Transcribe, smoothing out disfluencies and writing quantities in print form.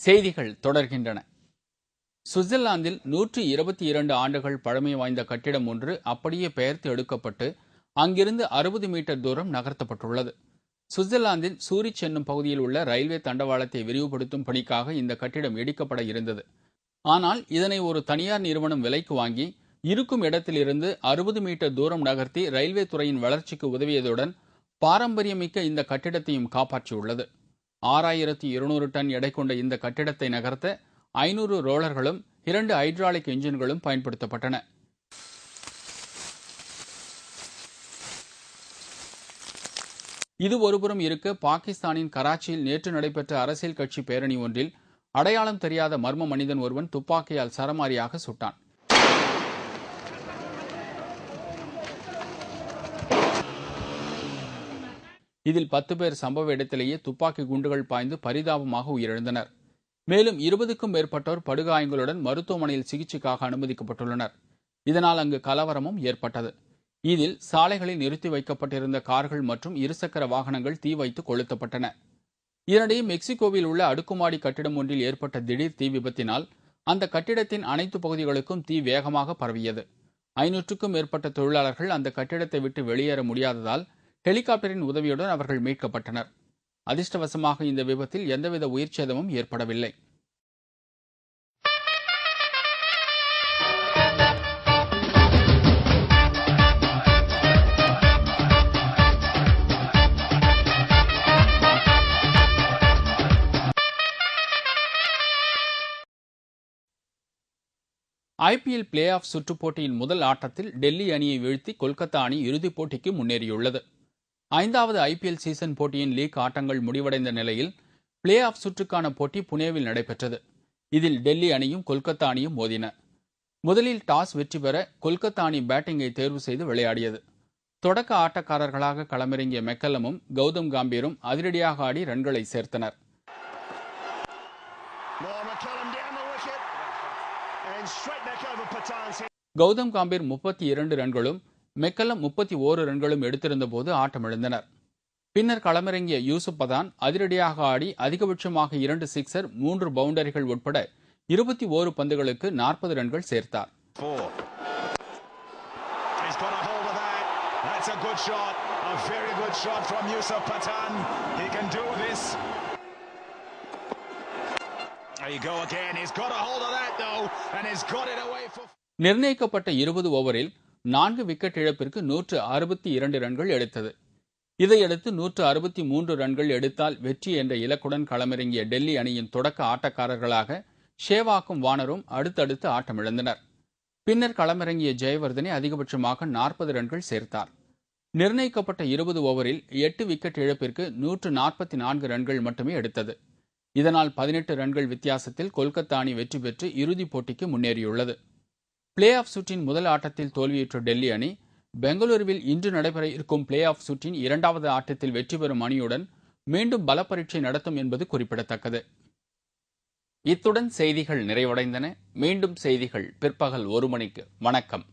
செய்திகள் தொடர்கின்றன. சுவிட்சர்லாந்தில் 122 ஆண்டுகள் பழமை வாய்ந்த கட்டிடம் ஒன்று அப்படியே பெயர்த்து எடுக்கப்பட்டு அங்கிருந்து 60 மீட்டர் தூரம் நகர்த்தப்பட்டுள்ளது. சுவிட்சர்லாந்தில் சூரிச் என்னும் பகுதியில் உள்ள ரயில்வே தண்டவாளத்தை விரிவுபடுத்தும் பணிக்காக இந்த கட்டிடம் இடிக்கப்பட இருந்தது. ஆனால் இதனை ஒரு தனியார் நிறுவனம் விலைக்கு வாங்கி இருக்கும் இடத்திலிருந்து 60 மீட்டர் தூரம் நகர்த்தி ரயில்வே துறையின் வளர்ச்சிக்கு உதவியதுடன் பாரம்பரியமிக்க இந்த கட்டிடத்தையும் காப்பாற்றியுள்ளது. 6200 டன் எடை கொண்ட இந்த கட்டிடத்தை நகர்த்த 500 ரோலர்களும் 2 ஹைட்ராலிக் என்ஜின்களும் பயன்படுத்தப்பட்டன. இது ஒருபுறம் இருக்க, பாகிஸ்தானின் கராச்சியில் நேற்று நடைபெற்ற அரசியல் கட்சி பேரணி ஒன்றில் அடையாளம் தெரியாத மர்ம மனிதன் ஒருவன் துப்பாக்கியால் சரமாரியாக சுட்டான். இதில் 10 பேர் சம்பவ இடத்திலேயே துப்பாக்கி குண்டுகள் பாய்ந்து பரிதாபமாக உயிரிழந்தனர். மேலும் 20க்கும் மேற்பட்டோர் படுகாயங்களுடன் மருத்துவமனையில் சிகிச்சைக்காக அனுமதிக்கப்பட்டுள்ளனர். இதனால் அங்கு கலவரமும் ஏற்பட்டது. இதில் சாலைகளில் நிறுத்தி வைக்கப்பட்டிருந்த கார்கள் மற்றும் இருசக்கர வாகனங்கள் தீ வைத்து கொளுத்தப்பட்டன. இதனிடையே மெக்சிகோவில் உள்ள அடுக்குமாடி கட்டிடம் ஒன்றில் ஏற்பட்ட திடீர் தீ விபத்தினால் அந்த கட்டிடத்தின் அனைத்து பகுதிகளுக்கும் தீ வேகமாக பரவியது. 500க்கும் மேற்பட்ட தொழிலாளர்கள் அந்த கட்டிடத்தை விட்டு வெளியேற முடியாததால் ஹெலிகாப்டரின் உதவியுடன் அவர்கள் மீட்கப்பட்டனர். அதிர்ஷ்டவசமாக இந்த விபத்தில் எந்தவித உயிர் சேதமும் ஏற்படவில்லை. ஐபிஎல் பிளே ஆஃப் சுற்றுப் போட்டியின் முதல் ஆட்டத்தில் டெல்லி அணியை வீழ்த்தி கொல்கத்தா அணி இறுதிப் போட்டிக்கு முன்னேறியுள்ளது. 5வது ஐபிஎல் சீசன் போட்டியின் லீக் ஆட்டங்கள் முடிவடைந்த நிலையில் பிளே ஆஃப் சுற்றுக்கான போட்டி புனேவில் நடைபெற்றது. இதில் டெல்லி அணியும் கொல்கத்தா அணியும் மோதின. முதலில் டாஸ் வெற்றி பெற கொல்கத்தா அணி பேட்டிங்கை தேர்வு செய்து விளையாடியது. தொடக்க ஆட்டக்காரர்களாக களமிறங்கிய மெக்கல்லமும் கௌதம் காம்பீரும் அதிரடியாக ஆடி ரன்களை சேர்த்தனர். கௌதம் காம்பீர் 32 ரன்களும் மெக்கல்லம் 31 ரன்களும் எடுத்திருந்த போது ஆட்டமிழந்தனர். பின்னர் களமிறங்கிய யூசுப் பதான் அதிரடியாக ஆடி அதிகபட்சமாக 2 சிக்சர் 3 பவுண்டரிகள் உட்பட 21 பந்துகளுக்கு 40 ரன்கள் சேர்த்தார். நிர்ணயிக்கப்பட்ட 20 ஓவரில் 4 விக்கெட் இழப்பிற்கு 162 ரன்கள் எடுத்தது. இதையடுத்து 163 ரன்கள் எடுத்தால் வெற்றி என்ற இலக்குடன் களமிறங்கிய டெல்லி அணியின் தொடக்க ஆட்டக்காரர்களாக ஷேவாக்கும் வார்னரும் அடுத்தடுத்து ஆட்டமிழந்தனர். பின்னர் களமிறங்கிய ஜெயவர்தனை அதிகபட்சமாக 40 ரன்கள் சேர்த்தார். நிர்ணயிக்கப்பட்ட 20 ஓவரில் 8 விக்கெட் இழப்பிற்கு 144 ரன்கள் மட்டுமே எடுத்தது. இதனால் 18 ரன்கள் வித்தியாசத்தில் கொல்கத்தா அணி வெற்றி பெற்று இறுதிப் போட்டிக்கு முன்னேறியுள்ளது. பிளே ஆஃப் சுற்றின் முதல் ஆட்டத்தில் தோல்வியுற்ற டெல்லி அணி பெங்களூருவில் இன்று நடைபெற இருக்கும் பிளே ஆஃப் சுற்றின் 2வது ஆட்டத்தில் வெற்றி பெறும் அணியுடன் மீண்டும் பல பரீட்சை நடத்தும் என்பது குறிப்பிடத்தக்கது. இத்துடன் செய்திகள் நிறைவடைந்தன. மீண்டும் செய்திகள் பிற்பகல் 1 மணிக்கு. வணக்கம்.